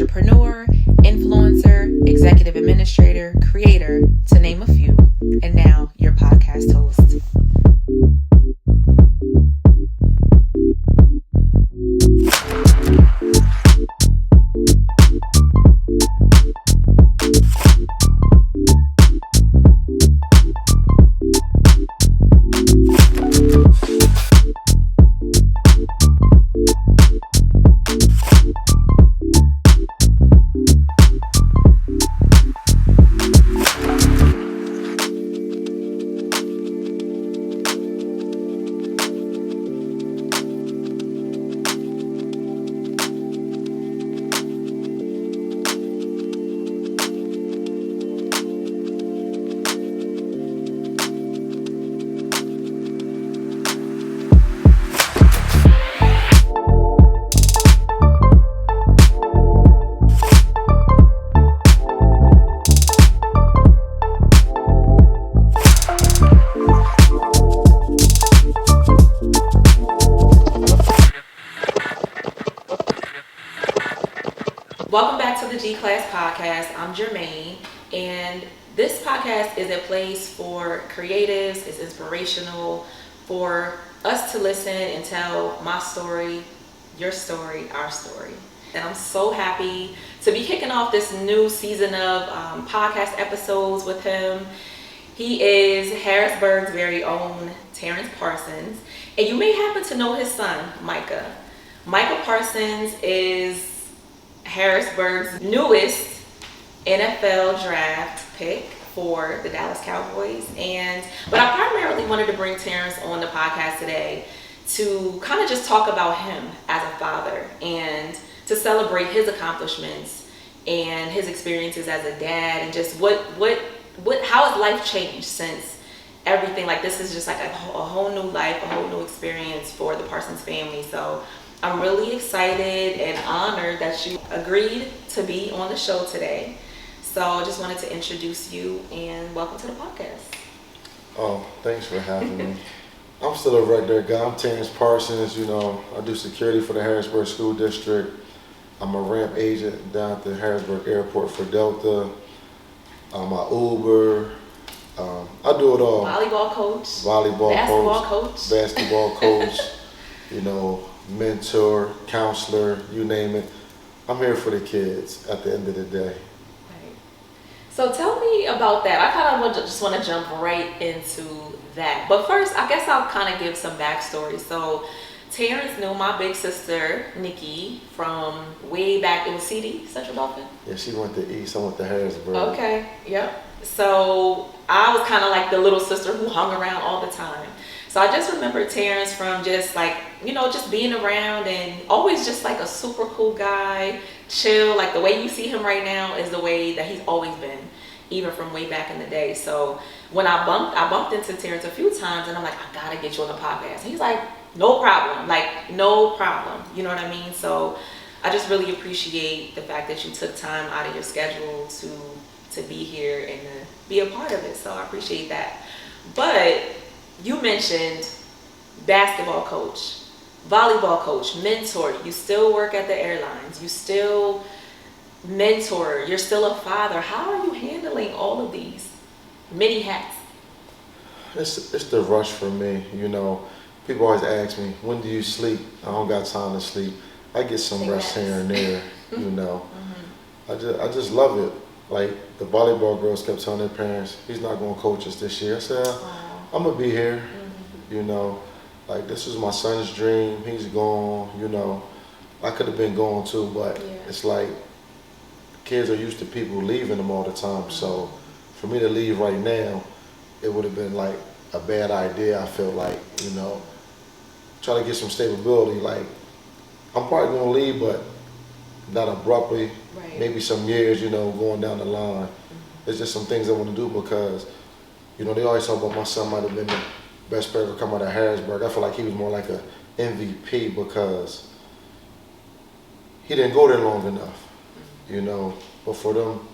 entrepreneur, influencer, executive administrator, creator, to name a few. And now, your podcast host. Welcome back to the G-Class Podcast. I'm Jermaine, and this podcast is a place for creatives. It's inspirational for us to listen and tell my story, your story, our story. And I'm so happy to be kicking off this new season of podcast episodes with him. He is Harrisburg's very own Terrence Parsons, and you may happen to know his son, Micah. Micah Parsons is Harrisburg's newest NFL draft pick for the Dallas Cowboys. But I primarily wanted to bring Terrence on the podcast today to kind of just talk about him as a father and to celebrate his accomplishments and his experiences as a dad, and just how his life changed since everything. Like, this is just like a whole new life, a whole new experience for the Parsons family. So I'm really excited and honored that you agreed to be on the show today. So I just wanted to introduce you and welcome to the podcast. Oh, thanks for having me. I'm still a regular guy. I'm Terrence Parsons. I do security for the Harrisburg School District. I'm a ramp agent down at the Harrisburg Airport for Delta. I'm an Uber. I do it all. Volleyball coach. Basketball coach. Mentor, counselor, you name it. I'm here for the kids at the end of the day. Right. So tell me about that. I kind of just want to jump right into that. But first, I guess I'll kind of give some backstory. So Terrence knew my big sister, Nikki, from way back. It was CD, Central Dauphin? Yeah, she went to East. I went to Harrisburg. Okay, yep. So I was kind of like the little sister who hung around all the time. So I just remember Terrence from just like, just being around and always just like a super cool guy, chill. Like the way you see him right now is the way that he's always been, even from way back in the day. So when I bumped into Terrence a few times, and I'm like, I gotta get you on the podcast. And he's like, no problem. Like, no problem. You know what I mean? So I just really appreciate the fact that you took time out of your schedule to be here and to be a part of it. So I appreciate that. But you mentioned basketball coach, volleyball coach, mentor. You still work at the airlines. You still mentor. You're still a father. How are you handling all of these many hats? It's the rush for me. People always ask me, when do you sleep? I don't got time to sleep. I get some rest here and there. Mm-hmm. I just love it. Like the volleyball girls kept telling their parents, he's not going to coach us this year. I said, I'm going to be here, like this is my son's dream. He's gone, I could have been gone too, but It's like kids are used to people leaving them all the time. Mm-hmm. So for me to leave right now, it would have been like a bad idea. I feel like, try to get some stability. Like I'm probably going to leave, but not abruptly, right. Maybe some years, going down the line. Mm-hmm. There's just some things I want to do because they always talk about my son might have been the best player to come out of Harrisburg. I feel like he was more like a MVP because he didn't go there long enough, But for them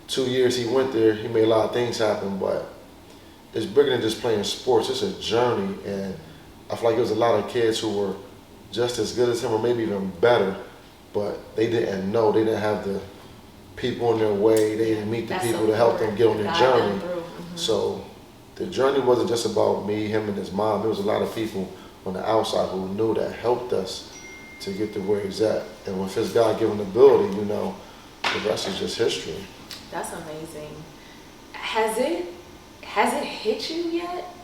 2 years he went there, he made a lot of things happen. But it's bigger than just playing sports. It's a journey, and I feel like there was a lot of kids who were just as good as him or maybe even better but they didn't know. They didn't have the people in their way. They didn't meet the That's people so to help them get on their guide journey. them through. Mhm. So the journey wasn't just about me, him, and his mom. There was a lot of people on the outside who knew that helped us to get to where he's at. And with his God-given ability, you know, the rest is just history. That's amazing. Has it hit you yet?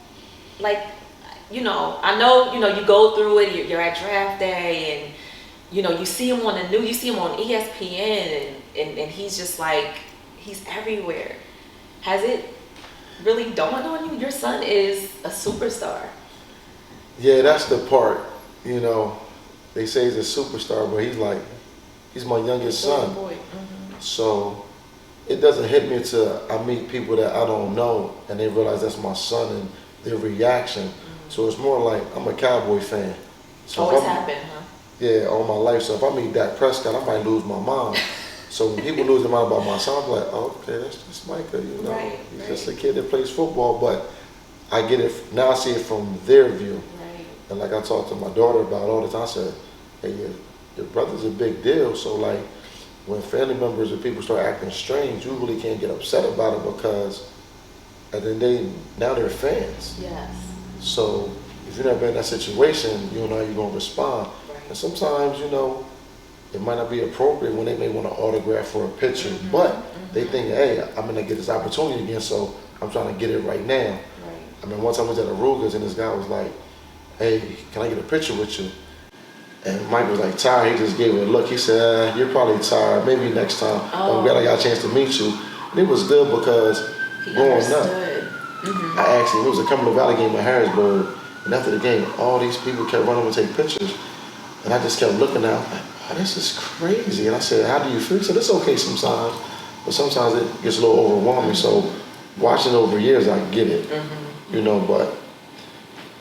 Like, you know, I know, you know, you go through it, you're at draft day and, you know, you see him on the news, you see him on ESPN and he's just like, he's everywhere. Has it really dawned on you? Your son is a superstar. Yeah, that's the part, you know, they say he's a superstar, but he's my youngest son. Boy. Mm-hmm. So it doesn't hit me until I meet people that I don't know and they realize that's my son and their reaction. Mm-hmm. So it's more like I'm a Cowboy fan. So always happened, huh? Yeah, all my life. So if I meet Dak Prescott, I might lose my mind. So when people lose their mind about my son, I'm like, oh, okay, that's just Micah, you know. Right, He's just a kid that plays football, but I get it, now I see it from their view. Right. And like I talk to my daughter about all the time, I said, hey, your brother's a big deal. So like when family members or people start acting strange, you really can't get upset about it because at the end of the day, now they're fans. Yes. So if you've never been in that situation, you don't know how you're going to respond. Right. And sometimes, you know, it might not be appropriate when they may want an autograph or a picture, Mm-hmm. but they think, hey, I'm going to get this opportunity again, so I'm trying to get it right now. Right. I mean, one time I was at Aruga's and this guy was like, hey, can I get a picture with you? And Mike was like, tired. He just gave it a look. He said, you're probably tired. Maybe next time. Oh. I'm glad I got a chance to meet you. And it was good because He growing understood. up, Mm-hmm. I actually, it was a Cumberland Valley game in Harrisburg, and after the game, all these people kept running to take pictures, and I just kept looking out, like, oh, this is crazy. And I said, how do you feel? He said, it's okay sometimes, but sometimes it gets a little overwhelming. So watching over years, I get it, you know, but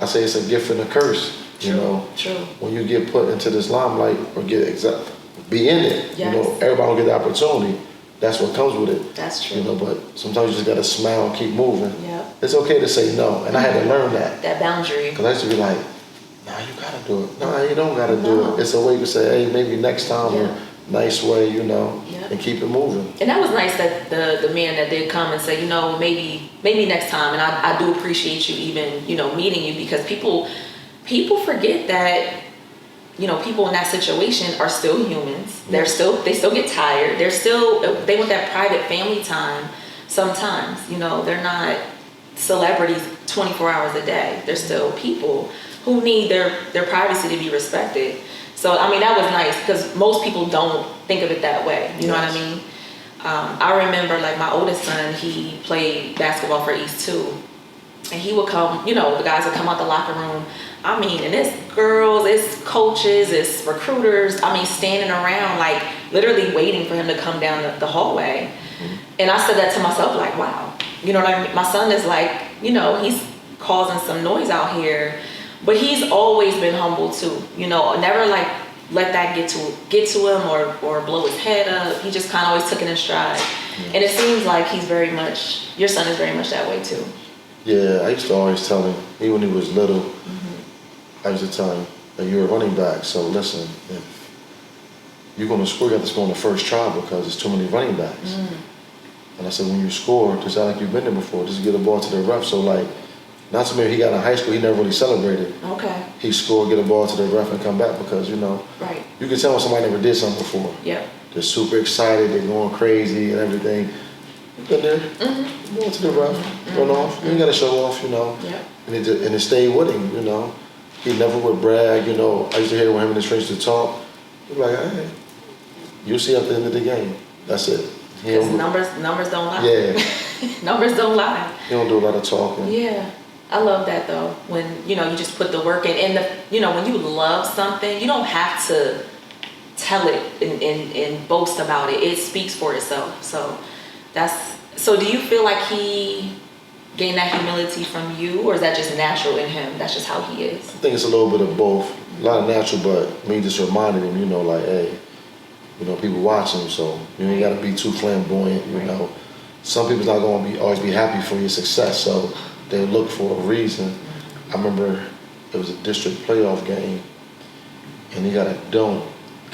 I say it's a gift and a curse, you know. True. When you get put into this limelight or be in it, Yes. you know, everybody don't get the opportunity. That's what comes with it. That's true. You know, but sometimes you just gotta smile and keep moving. Yeah. It's okay to say no, and I had to learn that. That boundary. Because I used to be like, nah, you gotta do it. Nah, you don't gotta do No. it. It's a way to say, hey, maybe next time, Yeah. or nice way, you know, Yeah. and keep it moving. And that was nice that the man that did come and say, you know, maybe next time. And I do appreciate you even, you know, meeting you because people forget that, you know, people in that situation are still humans. They still get tired. They want that private family time sometimes. You know, they're not celebrities 24 hours a day. They're still people who need their privacy to be respected. So, I mean, that was nice because most people don't think of it that way. You know what I mean? I remember, like, my oldest son, he played basketball for East 2. And he would come, you know, the guys would come out the locker room. I mean, and it's girls, it's coaches, it's recruiters. I mean, standing around, like, literally waiting for him to come down the hallway. Mm-hmm. And I said that to myself, like, wow. You know what I mean? My son is like, you know, he's causing some noise out here. But he's always been humble, too. You know, never, like, let that get to him or blow his head up. He just kind of always took it in stride. Mm-hmm. And it seems like your son is very much that way, too. Yeah, I used to always tell him, even when he was little, Mm-hmm. I used to tell him, that you're a running back, so listen, if you're going to score, you have to score on the first try because there's too many running backs. Mm-hmm. And I said, when you score, just act like you've been there before, just get the ball to the ref. So, like, not so maybe he got in high school, he never really celebrated. Okay. He scored, get a ball to the ref, and come back because, you know, right. You can tell when somebody never did something before. Yeah. They're super excited, they're going crazy and everything. You've been there, going to the ref, run off, you ain't got to show off, you know. Yeah. And it stayed with him, you know. He never would brag, you know. I used to hear when him and his friends to talk. He'd be like, hey, you'll see at the end of the game. That's it. Because numbers don't lie. Yeah. Numbers don't lie. He don't do a lot of talking. Yeah. I love that though. When, you know, you just put the work in. And, you know, when you love something, you don't have to tell it and boast about it. It speaks for itself. So do you feel like he gained that humility from you, or is that just natural in him? That's just how he is? I think it's a little bit of both. A lot of natural, but me just reminding him, you know, like, hey, you know, people watching, so you ain't got to be too flamboyant, you know. Some people's not going to always be happy for your success, so they look for a reason. I remember it was a district playoff game, and he got a dunk,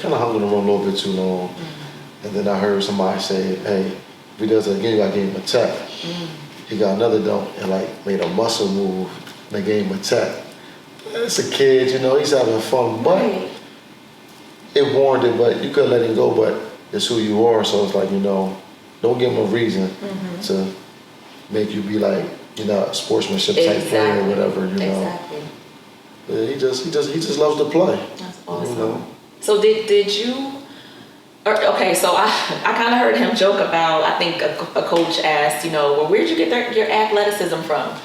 kind of hung on the road a little bit too long. Mm-hmm. And then I heard somebody say, hey, if he does it again, you got to give him a tech. He got another dunk and like made a muscle move and they gave him a tech. It's a kid, you know, he's having fun, but it warranted, but you couldn't let him go, but it's who you are, so it's like, you know, don't give him a reason to make you be like, you know, a sportsmanship type player or whatever, you know. Exactly. Yeah, he just loves to play. That's awesome. You know? So did you? Okay, so I kind of heard him joke about. I think a coach asked, you know, well, where'd you get your athleticism from?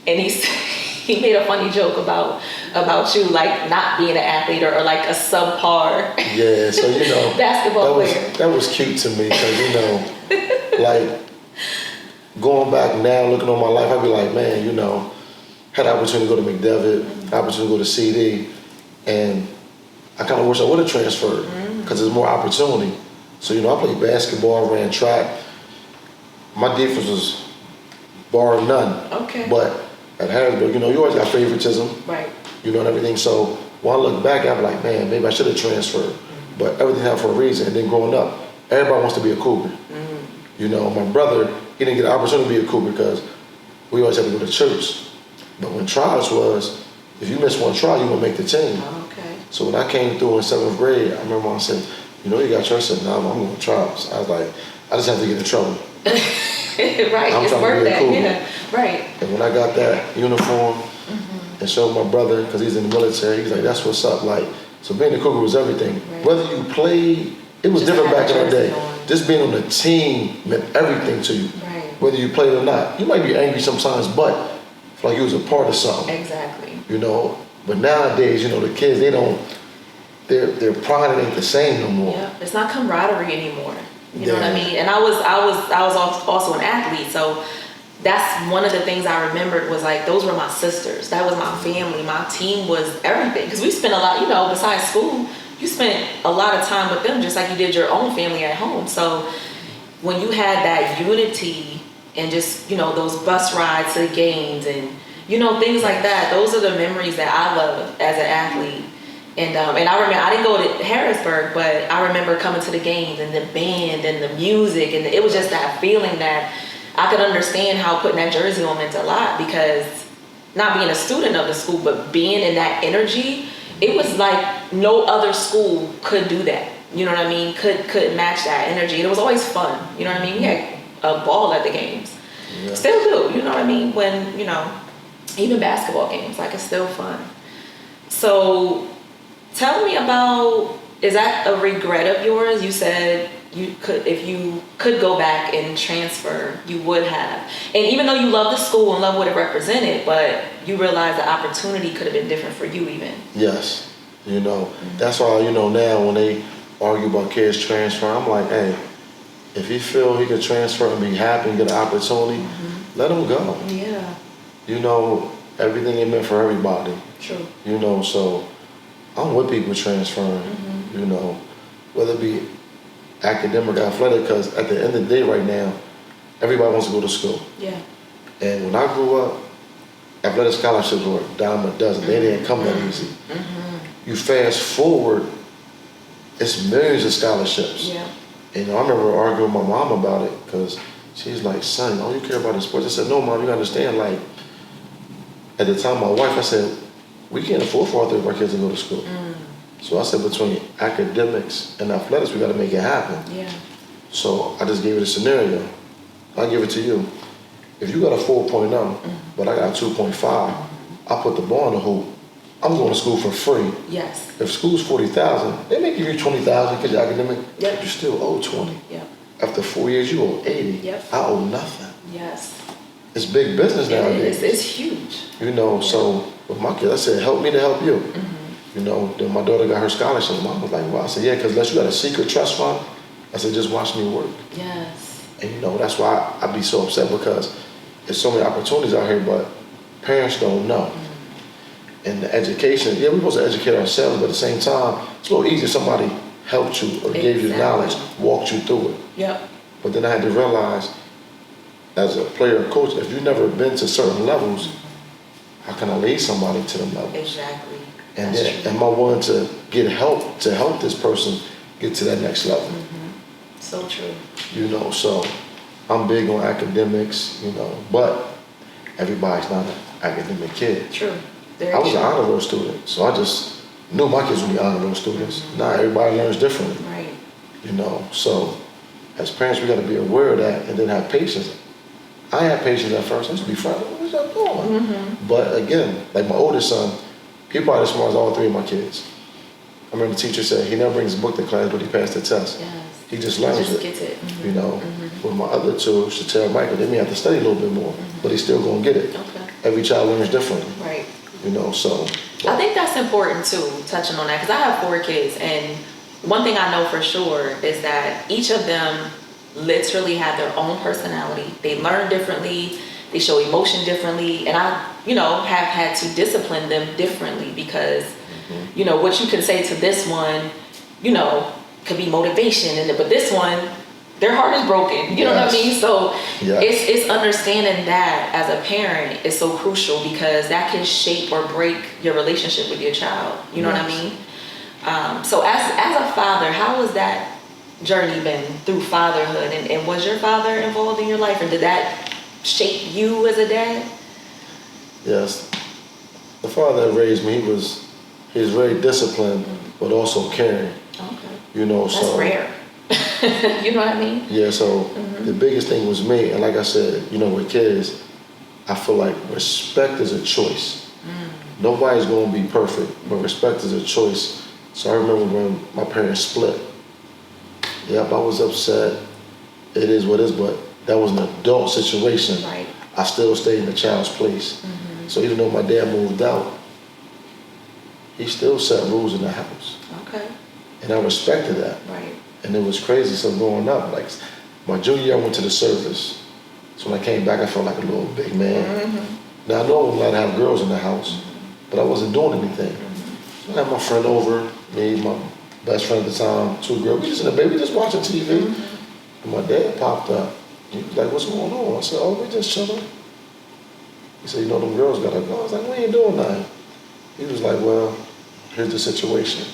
And he made a funny joke about you, like not being an athlete or like a subpar. Yeah, so you know, basketball player. That was cute to me because you know, like going back now, looking on my life, I'd be like, man, you know, had the opportunity to go to McDevitt, opportunity to go to CD, and I kind of wish I would have transferred because there's more opportunity. So, you know, I played basketball, I ran track. My defense was bar none. Okay. But at Harrisburg, you know, you always got favoritism. Right. You know, and everything. So when I look back, I'm like, man, maybe I should have transferred. But everything happened for a reason. And then growing up, everybody wants to be a Cougar. You know, my brother, he didn't get the opportunity to be a Cougar because we always had to go to church. But when trials was, if you miss one trial, you're going to make the team. Okay. So when I came through in 7th grade, I remember I said, you know, you got church. I said, no, I'm going to trials. I was like, I just have to get in trouble. Right, I'm it's worth that, yeah, right. And when I got that uniform and showed my brother, because he's in the military, he's like, that's what's up. Like, so being a Cougar was everything. Right. Whether you played, it was just different back in the day. On. Just being on the team meant everything to you. Right. Whether you played or not. You might be angry sometimes, but feel like you was a part of something. Exactly. You know, but nowadays, you know, the kids, their pride ain't the same no more. Yeah, it's not camaraderie anymore. You know what I mean? And I was also an athlete, so that's one of the things I remembered was like those were my sisters. That was my family. My team was everything because we spent a lot. You know, besides school, you spent a lot of time with them, just like you did your own family at home. So when you had that unity and just those bus rides to the games and things like that, those are the memories that I love as an athlete. And I remember, I didn't go to Harrisburg, but I remember coming to the games and the band and the music, and it was just that feeling that I could understand how putting that jersey on meant a lot, because not being a student of the school, but being in that energy, it was like no other school could do that. You know what I mean? Could match that energy. And it was always fun. You know what I mean? We had a ball at the games. Yeah. Still do. You know what I mean? When, even basketball games, like it's still fun. So tell me about, is that a regret of yours? You said if you could go back and transfer, you would have. And even though you love the school and love what it represented, but you realize the opportunity could have been different for you even. Yes. That's why, now when they argue about kids transferring, I'm like, hey, if he feel he could transfer and be happy and get an opportunity, let him go. Yeah. Everything ain't meant for everybody. True. So I'm with people transferring, whether it be academic or athletic, because at the end of the day right now, everybody wants to go to school. Yeah. And when I grew up, athletic scholarships were a dime a dozen. They didn't come that easy. You fast forward, it's millions of scholarships. Yeah. And I remember arguing with my mom about it, because she's like, son, all you care about is sports. I said, no, Mom, you understand, like, at the time, my wife, I said, we can't afford for all three of our kids to go to school. So I said, between academics and athletics, we got to make it happen. Yeah. So I just gave it a scenario. I'll give it to you. If you got a 4.0, but I got a 2.5, I put the ball in the hoop. I'm going to school for free. Yes. If school's $40,000, they may give you $20,000 because you're academic. Yep. You still owe $20. Yep. After 4 years, you owe $80. Yep. I owe nothing. Yes. It's big business nowadays. It's huge. So with my kids, I said, help me to help you. Then my daughter got her scholarship. Mom was like, well, I said, yeah, because unless you got a secret trust fund, I said, just watch me work. Yes. And that's why I be so upset, because there's so many opportunities out here, but parents don't know. And the education, we're supposed to educate ourselves, but at the same time, it's a little easier if somebody helped you or gave you knowledge, walked you through it. Yep. But then I had to realize, as a player and coach, if you've never been to certain levels, how can I lead somebody to them levels? Exactly. And That's then, true. am I willing to get help to help this person get to that next level? So true. You know, so I'm big on academics, you know, but everybody's not an academic kid. True. Very I was true. an honor roll student, so I just knew my kids would be honor roll students. Not everybody learns differently. Right. You know, so as parents, we got to be aware of that and then have patience. I had patience at first. I used to be frightened. What was y'all doing? But again, like my oldest son, he probably as smart as all three of my kids. I remember the teacher said he never brings a book to class, but he passed the test. Yes. He just learns He just it. gets it. You know, with my other two, Tiarra and Michael, they may have to study a little bit more, but he's still gonna get it. Okay. Every child learns differently. Right. You know, so. I think that's important too, touching on that, because I have 4 kids, and one thing I know for sure is that each of them literally have their own personality. They learn differently, they show emotion differently, and I, have had to discipline them differently because, what you can say to this one, could be motivation, but this one, their heart is broken. You know what I mean? So it's understanding that as a parent is so crucial because that can shape or break your relationship with your child. You know what I mean? So as a father, how has that journey been through fatherhood? And was your father involved in your life? And did that shape you as a dad? Yes. The father that raised me, he was very disciplined, but also caring. Okay. You know, That's so. rare. You know what I mean? Yeah, so the biggest thing was me. And like I said, with kids, I feel like respect is a choice. Nobody's going to be perfect, but respect is a choice. So I remember when my parents split. Yep, I was upset. It is what it is, but that was an adult situation. Right. I still stayed in the child's place. So even though my dad moved out, he still set rules in the house. Okay. And I respected that. Right. And it was crazy. So growing up, like my junior year, I went to the service. So when I came back, I felt like a little big man. Now I know I wasn't allowed to have girls in the house, but I wasn't doing anything. So I had my friend over, me, my best friend at the time, 2 girls. We just in the bed, we just watching TV. And my dad popped up. He was like, "What's going on?" I said, "Oh, we just chilling." He said, "Them girls gotta go." I was like, "We ain't doing nothing." He was like, "Well, here's the situation.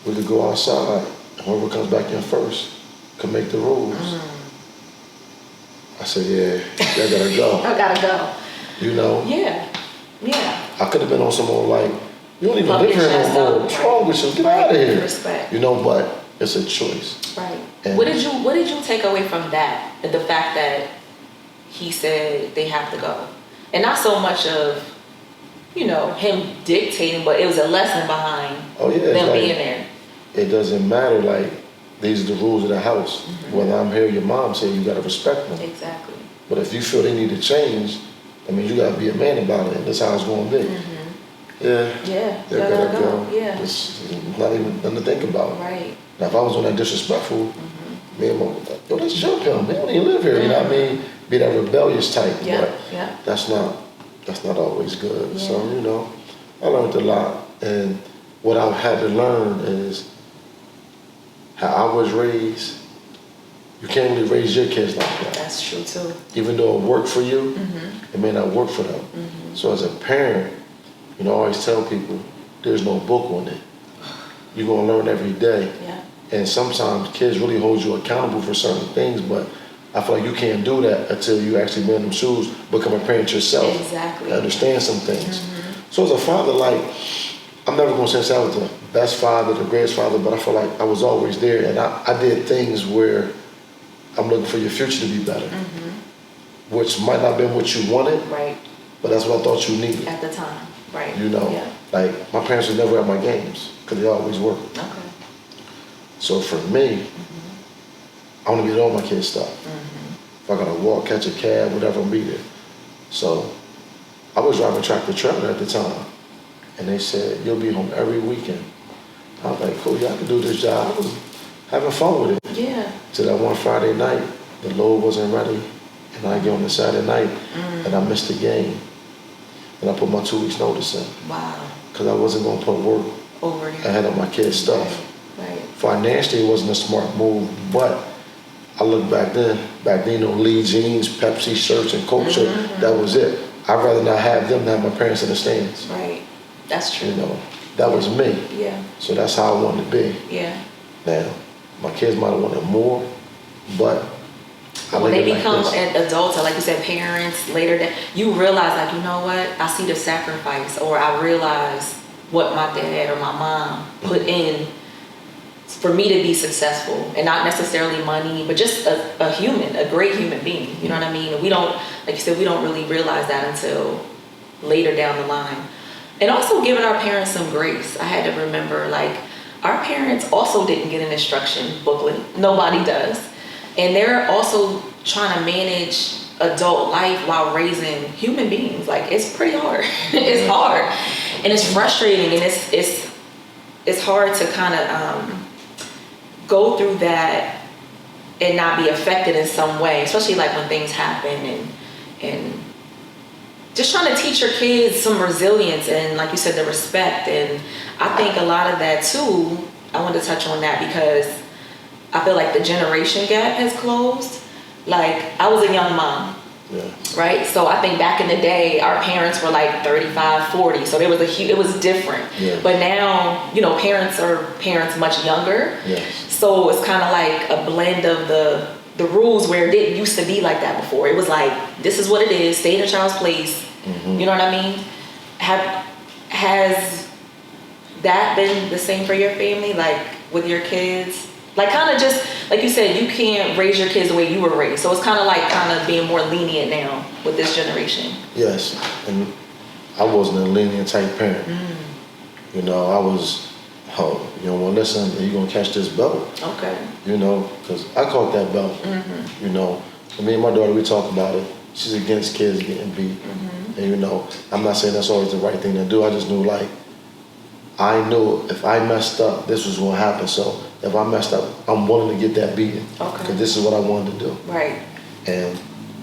We could go outside. Whoever comes back in first can make the rules." I said, "Yeah, I gotta go." I gotta go. Yeah. Yeah. I could have been on some more like, "You don't even Love live your here no chest more. out, What's right. wrong with you? Get Right. out of here." Respect. But it's a choice. Right. And What did you take away from that? The fact that he said they have to go, and not so much of him dictating, but it was a lesson behind them being there. It doesn't matter. Like these are the rules of the house. Whether I'm here, your mom said you gotta respect them. Exactly. But if you feel they need to change, I mean, you gotta be a man about it, and that's how it's gonna be. Yeah. Yeah. They gotta go. Yeah. It's not even nothing to think about. Right. Now, if I was on that disrespectful, me and mom would like, "Yo, let's jump him. He don't even live here." You know what I mean? Be that rebellious type. Yeah. But Yeah. that's not always good. Yeah. So, I learned a lot. And what I had to learn is how I was raised. You can't really raise your kids like that. That's true too. Even though it worked for you, it may not work for them. So as a parent, I always tell people, there's no book on it. You're gonna learn every day. Yeah. And sometimes kids really hold you accountable for certain things, but I feel like you can't do that until you actually wear them shoes, become a parent yourself. Exactly. And understand some things. So as a father, like, I'm never gonna say I was the best father, the greatest father, but I feel like I was always there, and I did things where I'm looking for your future to be better, which might not have been what you wanted, Right. but that's what I thought you needed. At the time. Right. Yeah. Like my parents were never at my games because they always worked. Okay. So for me, I want to get all my kids' stuff. If I gotta walk, catch a cab, whatever, I'm be there. So I was driving tractor trailer at the time, and they said, "You'll be home every weekend." I was like, "Cool, yeah, I can do this job." I was having fun with it. Yeah. Till that one Friday night, the load wasn't ready, and I get on the Saturday night, and I missed the game. And I put my 2 weeks notice in, Wow. because I wasn't gonna put work Over here. ahead of my kids' stuff. Right. Financially, it wasn't a smart move, but I look back then, Lee jeans, Pepsi shirts, and Coke shirts, that was it. I'd rather not have them than have my parents in the stands. Right. That's true. You know, that was me. Yeah. So that's how I wanted to be. Yeah. Now, my kids might have wanted more, but when they become adults, or like you said, parents later, you realize, like, you know what? I see the sacrifice, or I realize what my dad or my mom put in for me to be successful, and not necessarily money, but just a human, a great human being. You know what I mean? And we don't, like you said, we don't really realize that until later down the line. And also giving our parents some grace. I had to remember, like, our parents also didn't get an instruction booklet. Nobody does. And they're also trying to manage adult life while raising human beings. Like, it's pretty hard. It's hard. And it's frustrating, and it's hard to kind of go through that and not be affected in some way, especially like when things happen, and just trying to teach your kids some resilience and, like you said, the respect. And I think a lot of that too, I wanted to touch on that because I feel like the generation gap has closed. Like, I was a young mom, right? So I think back in the day, our parents were like 35, 40. So there was it was different. Yeah. But now, you know, parents are parents much younger. Yes. So it's kind of like a blend of the rules where it didn't used to be like that before. It was like, this is what it is, stay in a child's place. Mm-hmm. You know what I mean? Has that been the same for your family, like with your kids? Like, kind of just, like you said, you can't raise your kids the way you were raised. So it's kind of like being more lenient now with this generation. Yes, and I wasn't a lenient type parent. You know, I was, you don't want to listen, you're going to catch this belt. Okay. You know, because I caught that belt. Mm-hmm. You know, and me and my daughter, we talk about it. She's against kids getting beat. Mm-hmm. And, you know, I'm not saying that's always the right thing to do. I just knew, like, I knew if I messed up, this was going to happen. So if I messed up, I'm willing to get that beating. Okay. Because this is what I wanted to do. Right. And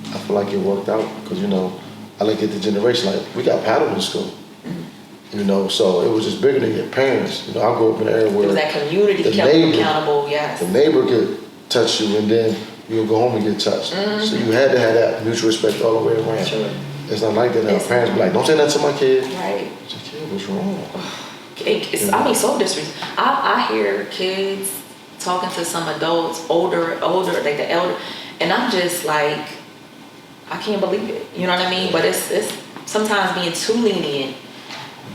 I feel like it worked out because, you know, I look at the generation, like, we got paddled in school. Mm-hmm. You know, so it was just bigger than your parents. You know, I grew up in an area where... It was that community kept you accountable, yes. The neighbor could touch you, and then you would go home and get touched. Mm-hmm. So you had to have that mutual respect all the way around. Sure. It's not like that. Our parents be like, don't say that to my kid. Right. Your kid, what's wrong? I mean, so disrespectful. I hear kids talking to some adults, older, like the elder, and I'm just like, I can't believe it. You know what I mean? But it's sometimes being too lenient.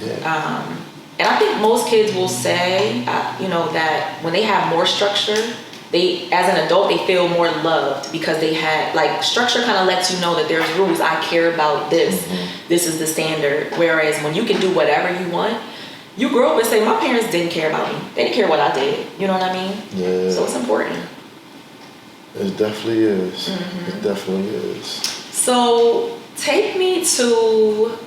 Yeah. And I think most kids will say, you know, that when they have more structure, they, as an adult, they feel more loved because they had, like, structure kind of lets you know that there's rules. I care about this. Mm-hmm. This is the standard. Whereas when you can do whatever you want, you grow up and say, my parents didn't care about me. They didn't care what I did. You know what I mean? Yeah. So it's important. It definitely is. Mm-hmm. It definitely is. So take me to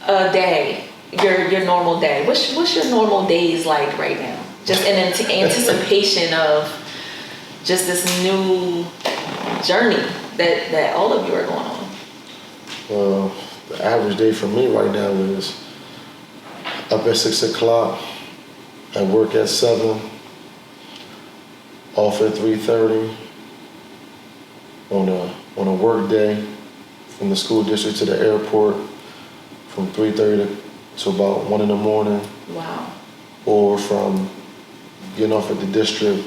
a day, your normal day. What's your normal days like right now? Just in anticipation of just this new journey that all of you are going on. Well, the average day for me right now is up at 6 o'clock, at work at 7, off at 3:30, on a work day, from the school district to the airport, from 3:30 to about 1 in the morning. Wow. Or from getting off at the district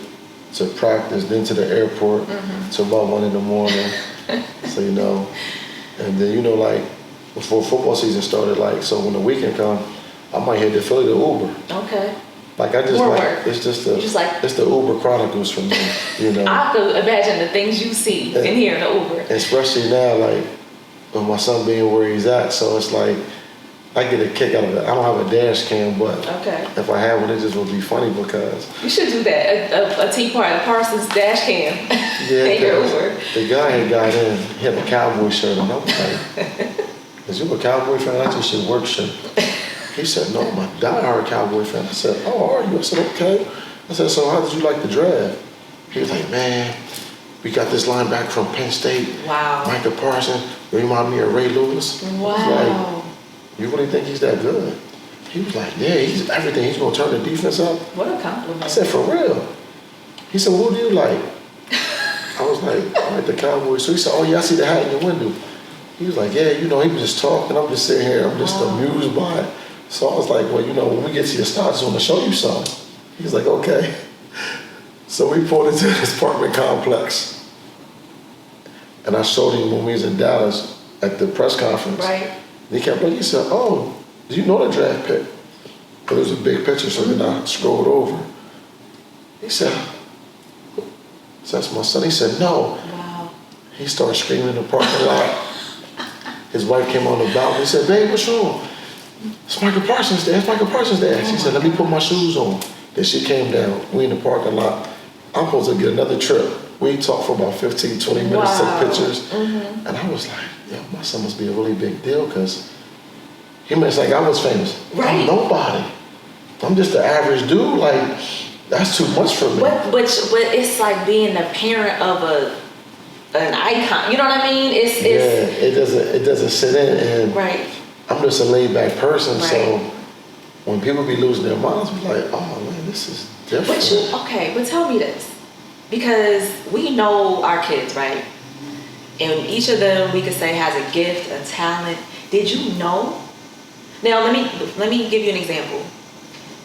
to practice, then to the airport, to about 1 in the morning. So, you know, and then, you know, like, before football season started, like, so when the weekend comes, I might head to Philly to Uber. Okay. Like, I just more like work. It's just it's the Uber Chronicles for me, you know. I could imagine the things you see and hear in the Uber. Especially now, like, with my son being where he's at, so it's like, I get a kick out of it. I don't have a dash cam, but if I had one, it just would be funny because... You should do that, a Tea Party, a Parsons dash cam. Yeah, the guy had got in, he had a Cowboy shirt on. I was like, is you a Cowboy fan? That's just your work shirt. He said, no, I'm a diehard Cowboy fan. I said, oh, are you? I said, okay. I said, so how did you like the draft? He was like, man, we got this linebacker from Penn State. Wow. Micah Parsons. Remind me of Ray Lewis. Wow. You really think he's that good? He was like, yeah, he's everything. He's going to turn the defense up. What a compliment. I said, for real? He said, well, who do you like? I was like, I like the Cowboys. So he said, oh, yeah, I see the hat in your window. He was like, yeah, he was just talking. I'm just sitting here. I'm just amused by it. So I was like, well, when we get to your stop, I just want to show you something. He's like, okay. So we pulled into this apartment complex. And I showed him when we was in Dallas at the press conference. Right. And he kept looking. He said, oh, do you know the draft pick? But it was a big picture, so then I scrolled over. He said, so that's my son. He said, no. Wow. He started screaming in the parking lot. His wife came on the balcony. He said, babe, what's wrong? It's Micah Parsons there. It's Micah Parsons there. She said, let me put my shoes on. Then she came down. We in the parking lot. I'm supposed to get another trip. We talked for about 15, 20 minutes, took pictures. And I was like, yo, my son must be a really big deal because he must like I was famous. Right. I'm nobody. I'm just an average dude. Like, that's too much for me. But it's like being the parent of an icon. You know what I mean? It's it doesn't sit in. And right. I'm just a laid back person, Right. so when people be losing their minds, I'm like, oh man, this is different. But tell me this, because we know our kids, right? And each of them we could say has a gift, a talent. Did you know? Now let me give you an example.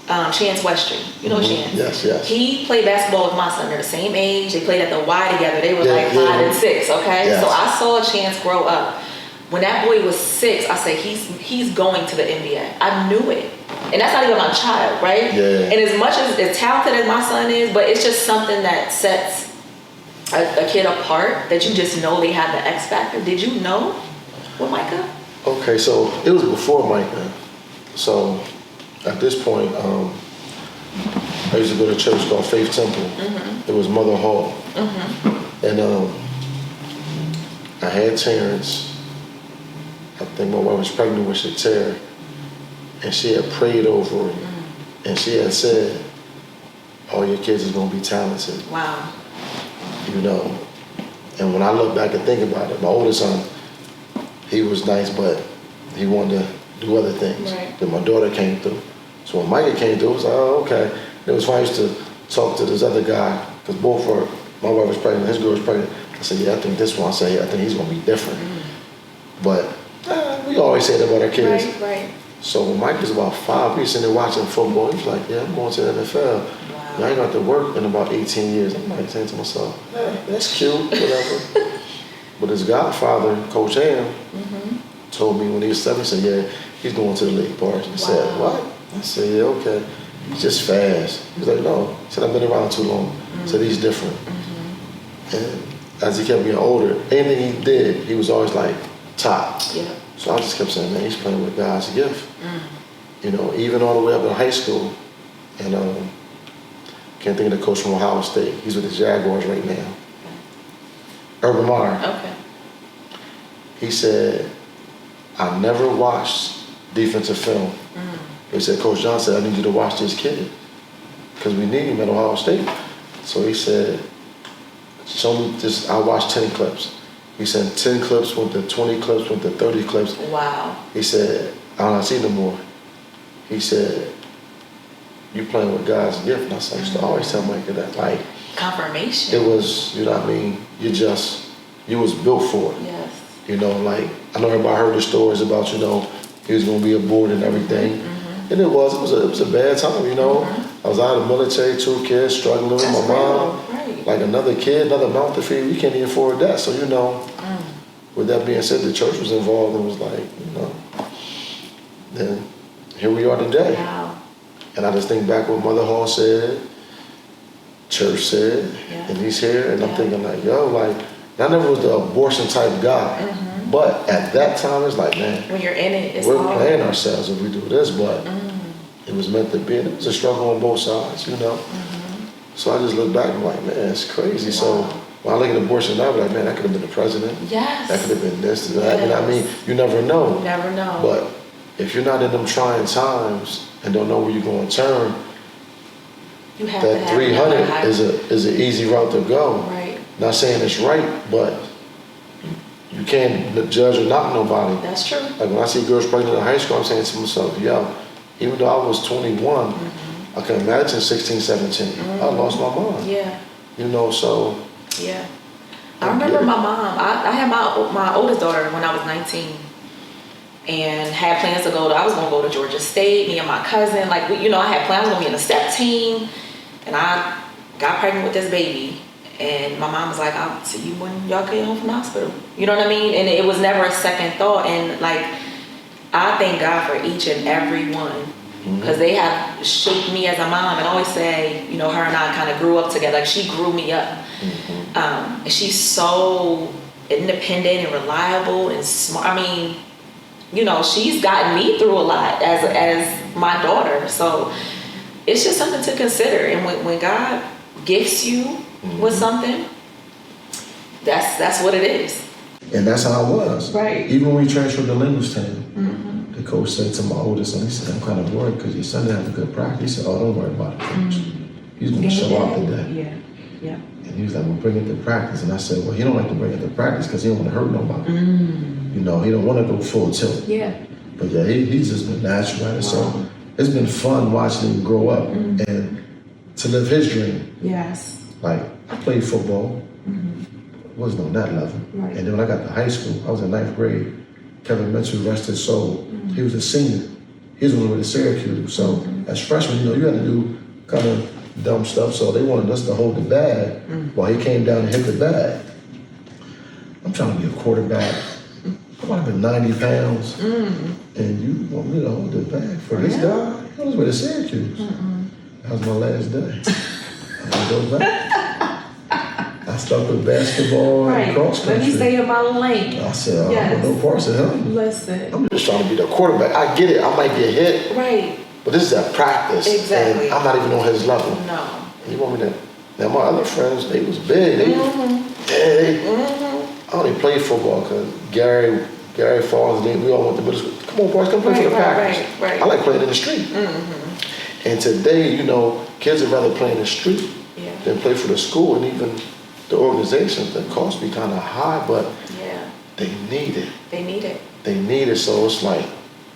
Chance Westry, you know Chance? Yes. He played basketball with my son. They're the same age. They played at the Y together. They were 5 and 6. Okay, Yes. so I saw Chance grow up. When that boy was 6, I said he's going to the NBA. I knew it, and that's not even my child, right? Yeah. And as much as talented as my son is, but it's just something that sets a kid apart that you just know they have the X factor. Did you know with Micah? Okay, so it was before Micah. So at this point, I used to go to a church called Faith Temple. It was Mother Hall. And I had Terrence. I think my wife was pregnant with Tiarra. And she had prayed over him. And she had said, all your kids is going to be talented. Wow. And when I look back and think about it, my oldest son, he was nice, but he wanted to do other things. Right. Then my daughter came through. So when Micah came through, it was like, oh, okay. And it was funny, I used to talk to this other guy, because my wife was pregnant, his girl was pregnant. I said, yeah, I think this one, I said, yeah, I think he's going to be different. But we always say that about our kids. Right. So when Mike was about 5, we were sitting there watching football. He was like, yeah, I'm going to the NFL. Wow. And I ain't got to work in about 18 years. I'm like saying to myself, that's cute, whatever. But his godfather, Coach Ham, told me when he was 7, he said, yeah, he's going to the league party. I said, what? I said, yeah, okay. He's just fast. He was like, no. He said, I've been around too long. He said, he's different. And as he kept getting older, anything he did, he was always like top. Yeah. So I just kept saying, man, he's playing with God's gift. Even all the way up in high school. And can't think of the coach from Ohio State. He's with the Jaguars right now. Urban Meyer. Okay. He said, I never watched defensive film. He said, Coach John said, I need you to watch this kid because we need him at Ohio State. So he said, show me this. I watched 10 clips. He said 10 clips went to 20 clips, went to 30 clips. Wow. He said, I don't see no more. He said, you playing with God's gift. And I said, I used to always tell Micah that. Like, confirmation. it was, you know what I mean? You was built for it. Yes. Like, I know everybody heard the stories about, he was going to be aborted and everything. And it was a bad time, I was out of the military, 2 kids, struggling with my mom. Right. Like another kid, another mouth to feed, we can't even afford that. So, with that being said, the church was involved and was like, then here we are today. Wow. And I just think back what Mother Hall said, church said, and he's here, and I'm thinking like, yo, like, I never was the abortion type guy. But at that time, it's like, man, when you're in it, it's we're hard. playing ourselves if we do this, but it was meant to be. And it was a struggle on both sides, So I just look back and I'm like, man, it's crazy. Wow. So when I look at abortion now, I'm like, man, that could have been the president. Yes. That could have been this, that. And I mean, you never know. You never know. But if you're not in them trying times and don't know where you're going to turn, you have that 300 is an easy route to go. Right. Not saying it's right, but you can't judge or knock nobody. That's true. Like when I see girls pregnant in high school, I'm saying to myself, yo, even though I was 21, I can imagine 16, 17. I lost my mind. Yeah. So. Yeah. I remember my mom. I had my oldest daughter when I was 19, and had plans to go. I was gonna go to Georgia State. Me and my cousin, like I had plans. I was gonna be in the step team, and I got pregnant with this baby. And my mom was like, "I'll see you when y'all get home from the hospital." You know what I mean? And it was never a second thought. And like, I thank God for each and every one. Because they have shaped me as a mom, and I always say, her and I kind of grew up together. Like, she grew me up. And she's so independent and reliable and smart. I mean, she's gotten me through a lot as my daughter. So it's just something to consider. And when God gifts you with something, that's what it is. And that's how I was. Right. Even when we transferred to Lincolnstown, the coach said to my oldest son, he said, "I'm kind of worried because your son didn't have a good practice." He said, "Oh, don't worry about it, coach. He's going to show up today." Yeah. And he was like, "We'll bring it to practice." And I said, "Well, he don't like to bring it to practice because he don't want to hurt nobody. He don't want to go full tilt." Yeah. But yeah, he's just been natural at it. So it's been fun watching him grow up and to live his dream. Yes. Like, I played football. Wasn't on that level. Right. And then when I got to high school, I was in 9th grade. Kevin Mitchell, rest his soul. He was a senior. He was on the way to Syracuse. So as freshmen, you had to do kind of dumb stuff. So they wanted us to hold the bag while he came down and hit the bag. I'm trying to be a quarterback. I might have been 90 pounds. And you want me to hold the bag for this guy? I was way to Syracuse. That was my last day. I had to go back. I stuck with basketball and cross country. Let me stay in my lane. I said, I want no parts of him. Listen. I'm just trying to be the quarterback. I get it. I might get hit. Right. But this is a practice. Exactly. And I'm not even on his level. No. And you want me to? Now, my other friends, they was big. I only played football because Gary Falls, we all went to middle school. Come on, boys, come play for the Packers. Right. I like playing in the street. And today, kids would rather play in the street than play for the school. And even the organization, the cost be kind of high, but they need it. They need it. They need it, so it's like,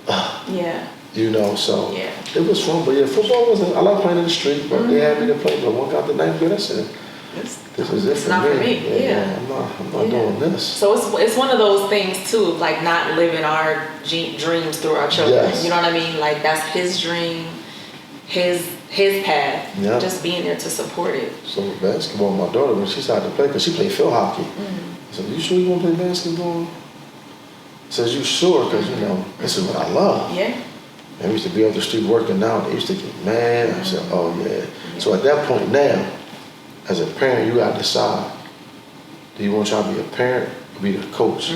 so it was fun. But football wasn't, I like playing in the street, but they had me to play. But once I got to 9th grade, I said, this is it for not me. For me. I'm not doing this. So it's one of those things too, like not living our dreams through our children. Yes. You know what I mean? Like that's his dream, his path. Just being there to support it. So with basketball, my daughter, when she started to play, because she played field hockey, I said, "You sure you want to play basketball?" Says, "You sure? Because this is what I love." Yeah. And we used to be on the street working out. They used to get mad. I said, "Oh yeah." So at that point now, as a parent, you got to decide: do you want your child to be a parent or be the coach?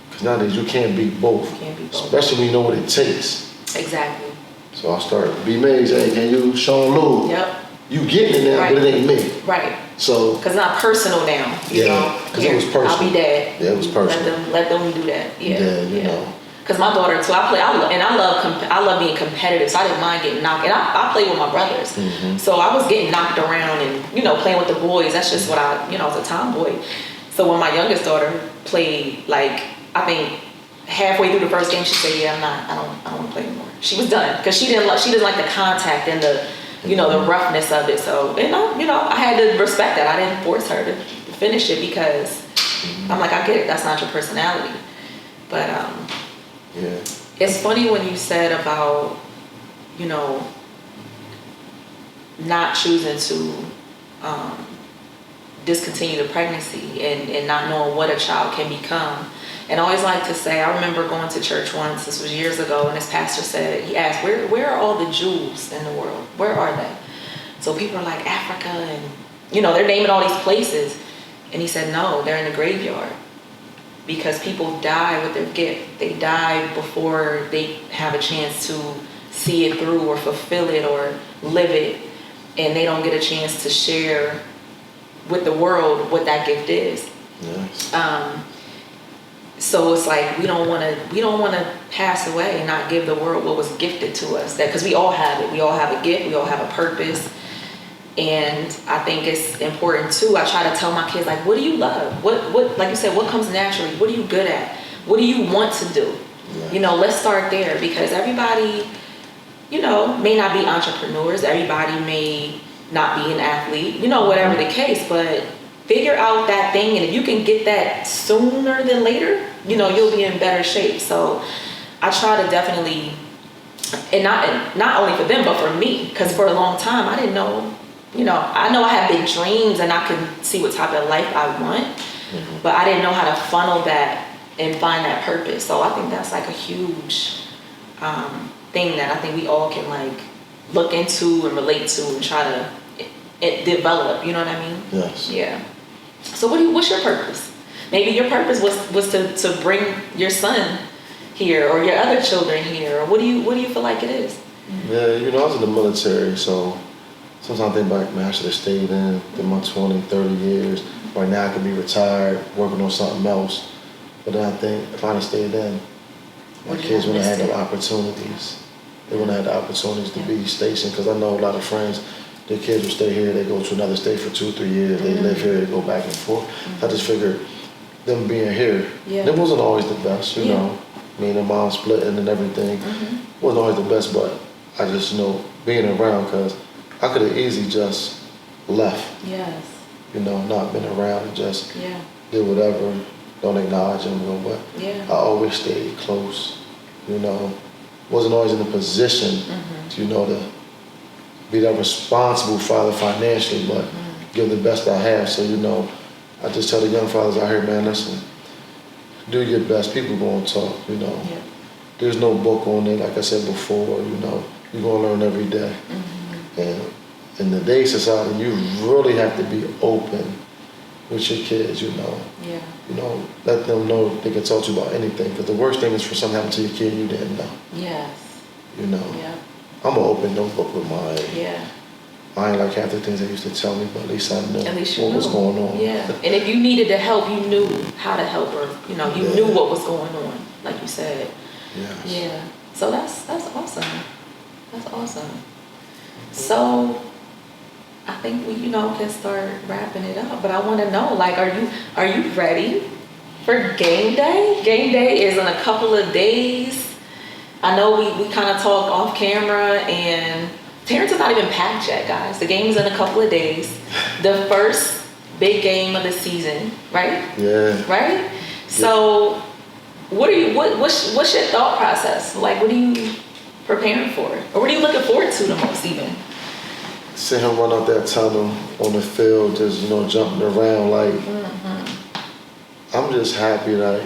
Because nowadays you can't be both. Especially when you know what it takes. Exactly. So I started B-Mays, "Hey, can you Sean Lou?" Yep. You getting it now, but it ain't me. Right. So. Because it's not personal now. You know? Because it was personal. I'll be dad. Yeah, it was personal. Let them do that. Yeah. Because my daughter too, I love being competitive. So I didn't mind getting knocked. And I played with my brothers. So I was getting knocked around and playing with the boys. That's just what I was a tomboy. So when my youngest daughter played, like I think halfway through the first game, she said, "Yeah, I don't want to play anymore." She was done because she didn't like the contact and the the roughness of it. So I had to respect that. I didn't force her to finish it because I'm like, I get it. That's not your personality. But it's funny when you said about not choosing to discontinue the pregnancy and not knowing what a child can become. And I always like to say, I remember going to church once, this was years ago, and this pastor said, he asked, where are all the Jews in the world? Where are they? So people are like, Africa, and they're naming all these places. And he said, no, they're in the graveyard. Because people die with their gift. They die before they have a chance to see it through or fulfill it or live it. And they don't get a chance to share with the world what that gift is. Nice. So it's like we don't want to pass away and not give the world what was gifted to us. That because we all have it. We all have a gift. We all have a purpose. And I think it's important too. I try to tell my kids, like, what do you love? What like you said, what comes naturally? What are you good at? What do you want to do? Yeah. Let's start there because everybody, may not be entrepreneurs. Everybody may not be an athlete, whatever the case, but figure out that thing, and if you can get that sooner than later, you know, you'll be in better shape. So I try to definitely, and not only for them, but for me, because for a long time I didn't know, you know, I know I have big dreams and I can see what type of life I want, but I didn't know how to funnel that and find that purpose. So I think that's like a huge thing that I think we all can like look into and relate to and try to develop, you know what I mean? Yes. Yeah. So what's your purpose? Maybe your purpose was to bring your son here or your other children here, or what do you feel like it is? Yeah, you know, I was in the military, so sometimes I think back, man, I should have stayed in my 20, 30 years. Right now I could be retired, working on something else. But then I think if I'd have stayed in, my kids wouldn't have had the opportunities. They wouldn't have had the opportunities to be stationed, because I know a lot of friends, their kids will stay here, they go to another state for 2 or 3 years, they live here, they go back and forth. I just figured them being here, it wasn't always the best, you know. Me and their mom splitting and everything. Wasn't always the best, but I just know being around, because I could have easily just left. Yes. You know, not been around and just Yeah. did whatever, don't acknowledge them, you know, but Yeah. I always stayed close, you know. Wasn't always in a position to, you know, to be that responsible father financially, but give the best I have. So, you know, I just tell the young fathers out here, man, listen, do your best. People gonna talk, you know. Yeah. There's no book on it, like I said before, you know. You're gonna learn every day. And in today's society, you really have to be open with your kids, you know. Yeah. You know, let them know they can talk to you about anything. Because the worst thing is for something to happen to your kid you didn't know. Yes. You know. Yeah. I'm an open notebook with mine. Yeah. I ain't like half the things they used to tell me, but at least I knew what was going on. Yeah. And if you needed to help, you knew how to help, or you know, you knew what was going on, like you said. Yes. Yeah. So that's awesome. That's awesome. So I think we, you know, can start wrapping it up. But I want to know, like, are you ready for game day? Game day is in a couple of days. I know we kind of talk off camera, and Terrence is not even packed yet, guys. The game's in a couple of days. The first big game of the season, right? Yeah. Right? So what's your thought process? Like, what are you preparing for? Or what are you looking forward to the most even? See him run out that tunnel on the field, just, you know, jumping around. Like, I'm just happy that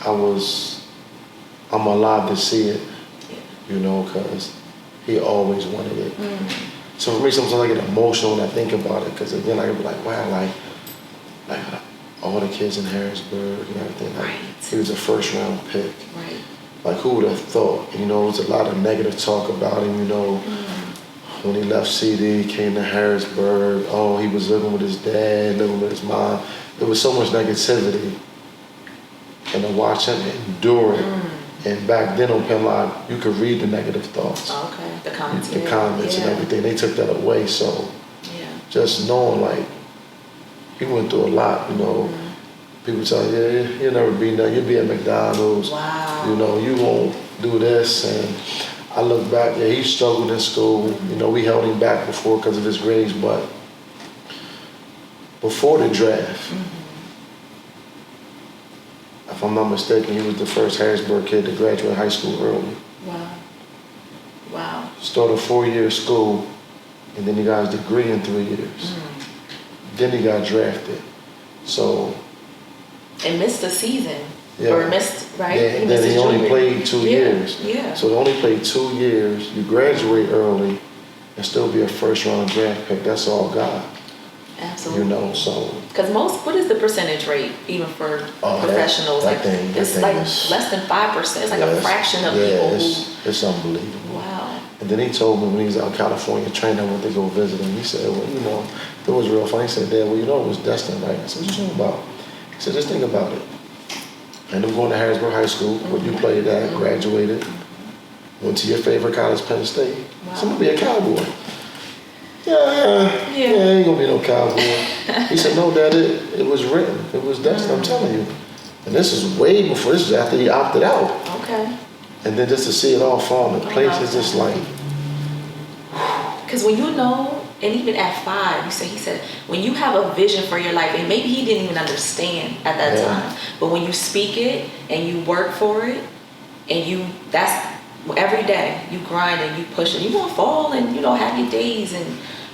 I'm alive to see it, you know, because he always wanted it. So for me, sometimes I get emotional when I think about it, because again, I can be like, wow, like all the kids in Harrisburg and everything. Like, he was a first round pick. Right. Like, who would have thought? You know, there was a lot of negative talk about him, you know. When he left CD, came to Harrisburg, oh, he was living with his dad, living with his mom. There was so much negativity. And to watch him endure it. And back then on Penn Live, you could read the negative thoughts. Okay, the comments. The comments and everything. They took that away. So just knowing, like, he went through a lot, you know. People tell you, yeah, you'll never be there. You'll be at McDonald's. Wow. You know, you won't do this. And I look back, yeah, he struggled in school. You know, we held him back before because of his grades, but before the draft, if I'm not mistaken, he was the first Harrisburg kid to graduate high school early. Wow. Wow. Started 4-year school, and then he got his degree in 3 years. Then he got drafted. So. And missed a season. Yeah. Or missed, right? Yeah, and then he only played 2 years. Yeah. So he only played 2 years. You graduate early and still be a first round draft pick. That's all God. Absolutely. You know, so. Because what is the percentage rate even for professionals? It's like less than 5%. It's like a fraction of people who. It's unbelievable. Wow. And then he told me when he was out in California training, I went to go visit him. He said, well, you know, it was real funny. He said, Dad, well, you know, it was destined, right? I said, what you talking about? He said, just think about it. And I'm going to Harrisburg High School, where you played at, graduated, went to your favorite college, Penn State. Wow. So I'm going to be a Cowboy. Yeah, ain't going to be no Cowboy. He said, no, Dad, it was written. It was destined, I'm telling you. And this is way before, this is after he opted out. Okay. And then just to see it all fall into place, it's just like. Because when you know And even at 5, he said, when you have a vision for your life, and maybe he didn't even understand at that time, but when you speak it and you work for it, and that's every day you grind and you push it, you're gonna fall and have your days,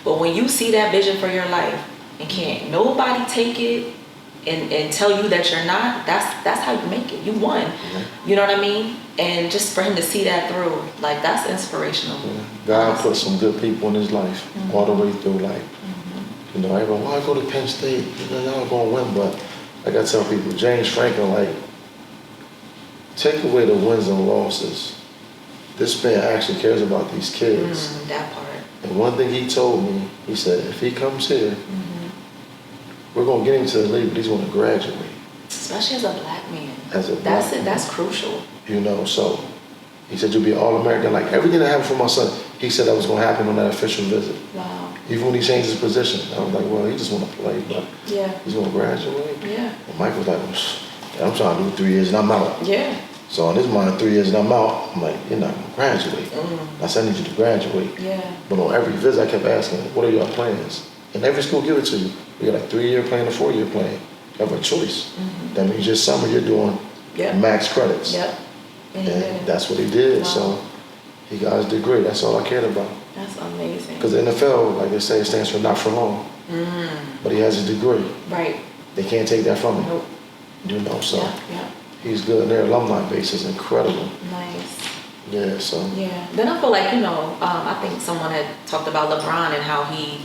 but when you see that vision for your life and can't nobody take it and tell you that you're not, that's how you make it. You won. You know what I mean? And just for him to see that through, like, that's inspirational. God put some good people in his life all the way through. Like, everyone, why go to Penn State? Y'all gonna win. But like I tell people, James Franklin, like, take away the wins and losses. This man actually cares about these kids. That part. And one thing he told me, he said, if he comes here, we're gonna get him to the league, but he's gonna graduate. Especially as a black man. That's crucial. So he said, you'll be an All-American. Like, everything that happened for my son, he said that was gonna happen on that official visit. Wow. Even when he changed his position, I was like, well, he just wanna play, but he's gonna graduate. Yeah. And Mike was like, I'm trying to do 3 years and I'm out. Yeah. So in his mind, 3 years and I'm out. I'm like, you're not gonna graduate. I said, I need you to graduate. Yeah. But on every visit, I kept asking, what are your plans? And every school give it to you. You got a 3-year plan, a 4-year plan. You have a choice. That means your summer, you're doing max credits. Yep. And that's what he did. Wow. So he got his degree. That's all I cared about. That's amazing. Because the NFL, like they say, it stands for not for long. But he has his degree. Right. They can't take that from him. Nope. So he's good. And their alumni base is incredible. Nice. Yeah, so. Yeah. Then I feel like, I think someone had talked about LeBron and how he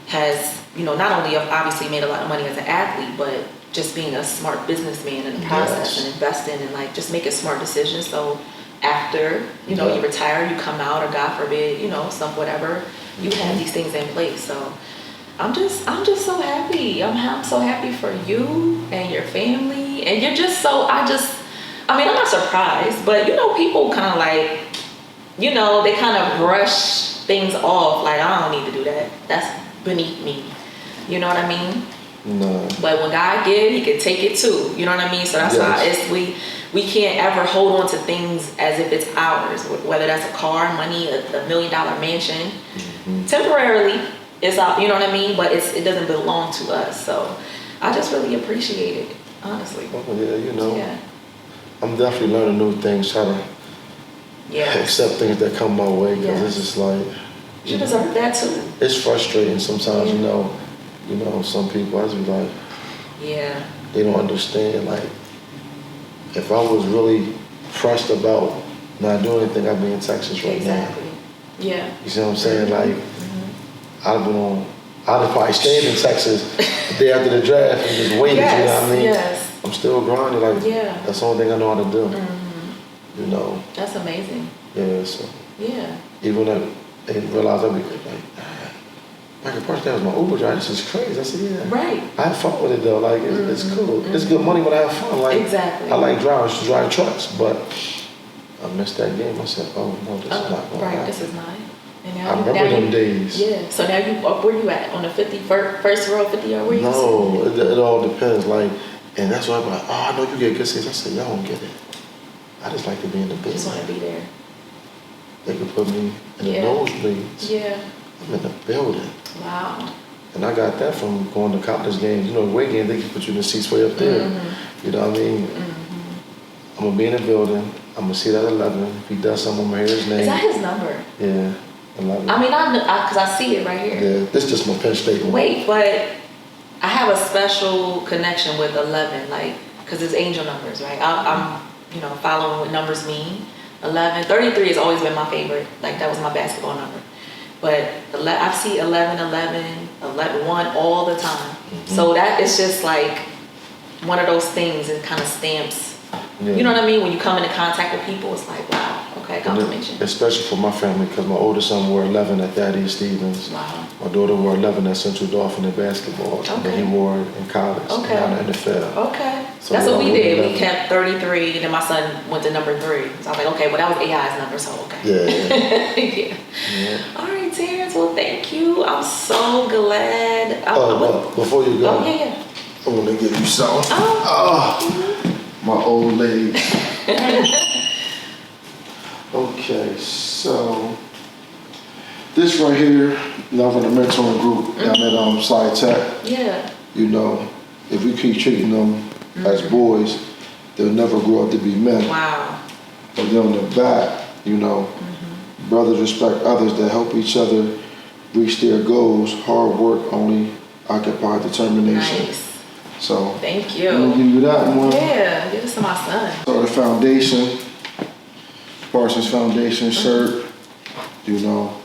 has, not only obviously made a lot of money as an athlete, but just being a smart businessman in the process and investing and like just making smart decisions. So after, you retire, you come out, or God forbid, some whatever, you have these things in place. So I'm just so happy. I'm so happy for you and your family. And you're just so, I'm not surprised, but people kind of like, they kind of brush things off. Like, I don't need to do that. That's beneath me. You know what I mean? No. But when God gives, he can take it too. You know what I mean? So that's why we can't ever hold on to things as if it's ours. Whether that's a car, money, a $1 million mansion. Temporarily, it's out, you know what I mean? But it doesn't belong to us. So I just really appreciate it, honestly. Oh, yeah, I'm definitely learning new things, trying to accept things that come my way, because it's just like, you deserve that too. It's frustrating sometimes, some people, I just be like, they don't understand. Like, if I was really pressed about not doing anything, I'd be in Texas right now. Yeah. You see what I'm saying? Like, I'd have probably stayed in Texas the day after the draft and just waited, you know what I mean? Yes. I'm still grinding, like, that's the only thing I know how to do. That's amazing. Yeah, so. Yeah. Even when they realized I'd be like, Micah Parsons, that was my Uber driver. This is crazy. I said, yeah. Right. I have fun with it though. Like, it's cool. It's good money, but I have fun. Like, exactly. I like drivers to drive trucks, but I missed that game. I said, oh no, this is not going to happen. This is not. And now I remember them days. Yeah. So now where you at? On the 51st row, 50 yard? Where you? No, it all depends. Like, and that's why I'm like, I know you get good seats. I said, y'all don't get it. I just like to be in the building. Just want to be there. They could put me in the nosebleeds. Yeah. I'm in the building. Wow. And I got that from going to college games. Away games, they can put you in the seats way up there. You know what I mean? I'm going to be in the building. I'm going to see that 11. If he does something, I'm going to hear his name. Is that his number? Yeah, 11. I mean, because I see it right here. Yeah, this is just my Penn State one. Wait, but I have a special connection with 11, like, because it's angel numbers, right? I'm following what numbers mean. 11, 33 has always been my favorite. Like, that was my basketball number. But I see 11, 1 all the time. So that is just like one of those things that kind of stamps. Yeah. You know what I mean? When you come into contact with people, it's like, wow, okay, confirmation. Especially for my family, because my oldest son wore 11 at Thaddeus Stevens. Wow. My daughter wore 11 at Central Dauphin in basketball. Okay. And then he wore it in college. Okay. And now in the NFL. Okay. So that's what we did. 11. We kept 33, and then my son went to number 3. So I was like, okay, well, that was AI's number, so okay. Yeah. All right, Terrence, well, thank you. I'm so glad. Before you go, I want to give you something. My old lady. Okay, so This right here, I'm in a mentoring group down at Sci Tech. Yeah. You know, if we keep treating them as boys, they'll never grow up to be men. Wow. But then on the back, you know, brothers respect others that help each other reach their goals. Hard work only occupy determination. Nice. So thank you. I'm gonna give you that one. Yeah, give this to my son. So the foundation, Parsons Foundation shirt, you know,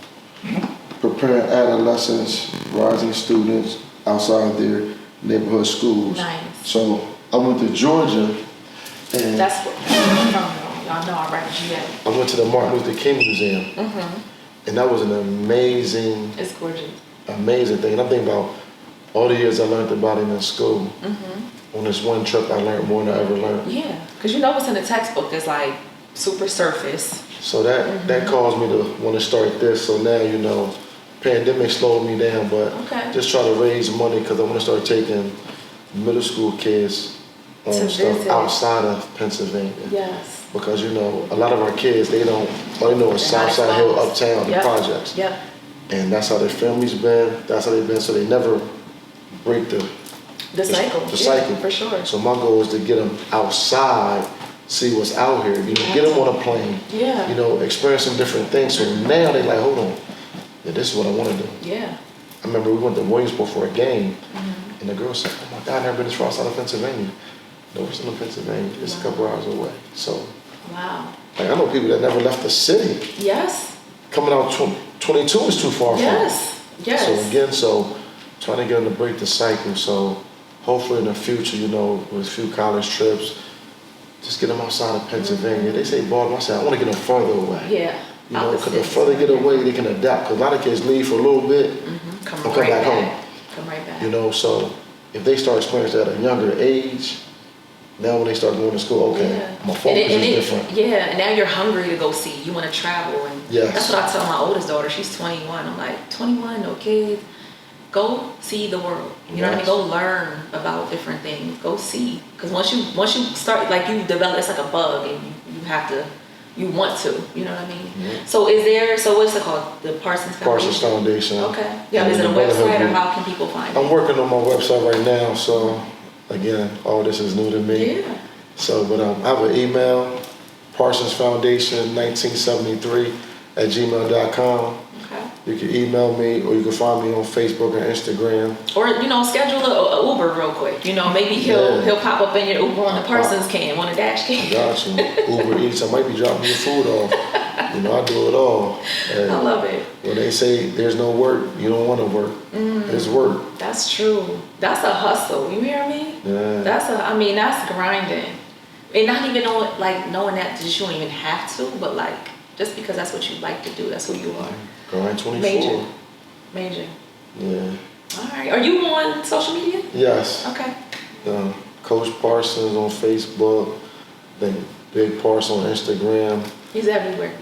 preparing adolescents, rising students outside their neighborhood schools. Nice. So I went to Georgia and That's what y'all know I rap GA. I went to the Martin Luther King Museum. And that was an amazing, It's gorgeous. amazing thing. And I'm thinking about all the years I learned about it in school. On this one trip, I learned more than I ever learned. Yeah, because you know what's in the textbook is like super surface. So that caused me to want to start this. So now, you know, pandemic slowed me down, but just try to raise money because I want to start taking middle school kids on stuff visit. outside of Pennsylvania. Yes. Because, you know, a lot of our kids, all they know is Southside Hill, Uptown, the projects. Yep. And that's how their families been, that's how they've been, so they never break the cycle. The cycle. For sure. So my goal is to get them outside, see what's out here, you know, get them on a plane, Yeah. you know, experience some different things. So now they like, hold on, yeah, this is what I want to do. Yeah. I remember we went to Williamsport for a game, and the girl said, oh my God, I've never been this far outside of Pennsylvania. No, we're still in Pennsylvania, it's a couple hours away. So, wow. like, I know people that never left the city. Yes. Coming out 22 is too far Yes. Yes. So again, trying to get them to break the cycle. So hopefully in the future, you know, with a few college trips, just get them outside of Pennsylvania. They say Baltimore, I say, I want to get them further away. Yeah. You know, because the further they get away, they can adapt. Because a lot of kids leave for a little bit Come and come right back back. home. Come right back. You know, so if they start experiencing that at a younger age, now when they start going to school, okay, my focus is different. Yeah, and now you're hungry to go see. You want to travel. And that's what I tell my oldest daughter. She's 21. I'm like, 21, no kids. Go see the world. You know what I mean? Go learn about different things. Go see. Because once you start, like you develop, it's like a bug, and you have to, you want to. You know what I mean? So what's it called? The Parsons Foundation? Parsons Foundation. Okay. Yeah, is it a website or how can people find it? I'm working on my website right now, so again, all this is new to me. Yeah. So, but I have an email, Parsons Foundation 1973 @gmail.com. Okay. You can email me, or you can find me on Facebook and Instagram. Or, you know, schedule a Uber real quick. You know, maybe he'll pop up in your Uber on the Parsons can, on the dash can. Got you. Uber Eats. I might be dropping your food off. You know, I do it all. And I love it. when they say there's no work, you don't want to work. There's work. That's true. That's a hustle. You hear me? Yeah. That's grinding. And not even knowing that you don't even have to, but like, just because that's what you like to do, that's who you are. Grind 24. Major. Yeah. All right. Are you on social media? Yes. Okay. Coach Parsons on Facebook, then Big Parsons on Instagram, He's everywhere.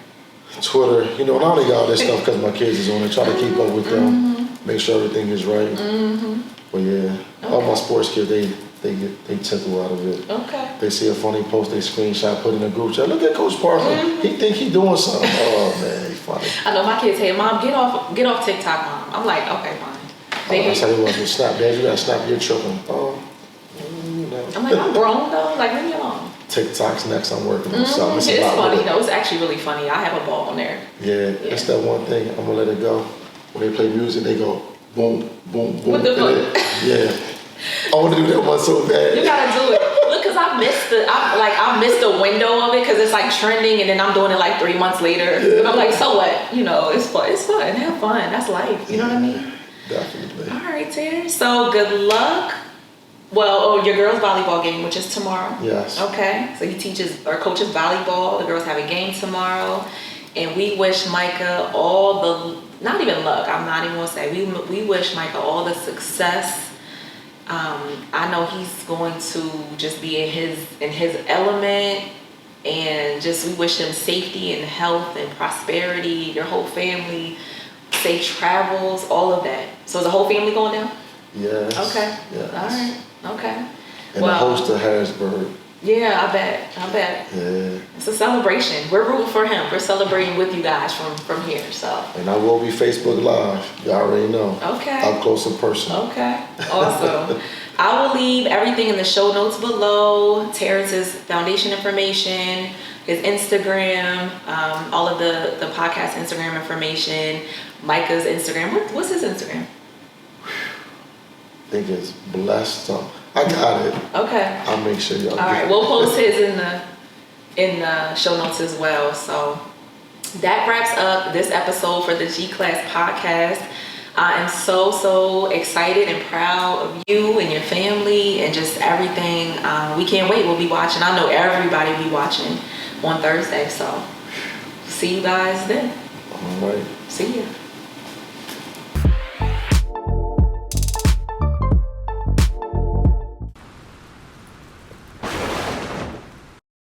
Twitter. You know, and I only got all this stuff because my kids is on it. Try to keep up with them, make sure everything is right. But yeah, all my sports kids, they tickle out of it. Okay. They see a funny post, they screenshot, put in a group chat. Look at Coach Parsons. He think he doing something. Oh man, he's funny. I know my kids say, Mom, get off TikTok, Mom. I'm like, okay, fine. That's how they was with Snap. Dad, you gotta snap your tripping. Oh, you know. I'm like, I'm grown though. Like, leave me alone. TikTok's next. I'm working on something. It's funny though. It's actually really funny. I have a ball on there. Yeah, that's that one thing. I'm gonna let it go. When they play music, they go boom, boom, boom. What the fuck? Yeah. I want to do that one so bad. You gotta do it. Look, cause I missed the window of it, cause it's like trending, and then I'm doing it like 3 months later. Yeah. And I'm like, so what? You know, it's fun. It's fun. Have fun. That's life. You know what I mean? Definitely. All right, Terrence. So good luck. Well, your girls' volleyball game, which is tomorrow. Yes. Okay. So he teaches or coaches volleyball. The girls have a game tomorrow, and we wish Micah all the, not even luck. I'm not even gonna say we wish Micah all the success. I know he's going to just be in his element, and just we wish him safety and health and prosperity. Your whole family, safe travels, all of that. So is the whole family going down? Yes. Okay. Yes. All right. Okay. And the host of Harrisburg Yeah, I bet. Yeah. It's a celebration. We're rooting for him. We're celebrating with you guys from here. So. And I will be Facebook Live. Y'all already know. Okay. Up close and personal. Okay. Awesome. I will leave everything in the show notes below. Terrence's foundation information, his Instagram, all of the podcast Instagram information, Micah's Instagram. What's his Instagram? I think it's blessed something. I got it. Okay. I'll make sure y'all All get right. it. We'll post his in the show notes as well. So that wraps up this episode for the G-Class podcast. I am so excited and proud of you and your family and just everything. We can't wait. We'll be watching. I know everybody will be watching on Thursday. So see you guys then. All right. See ya.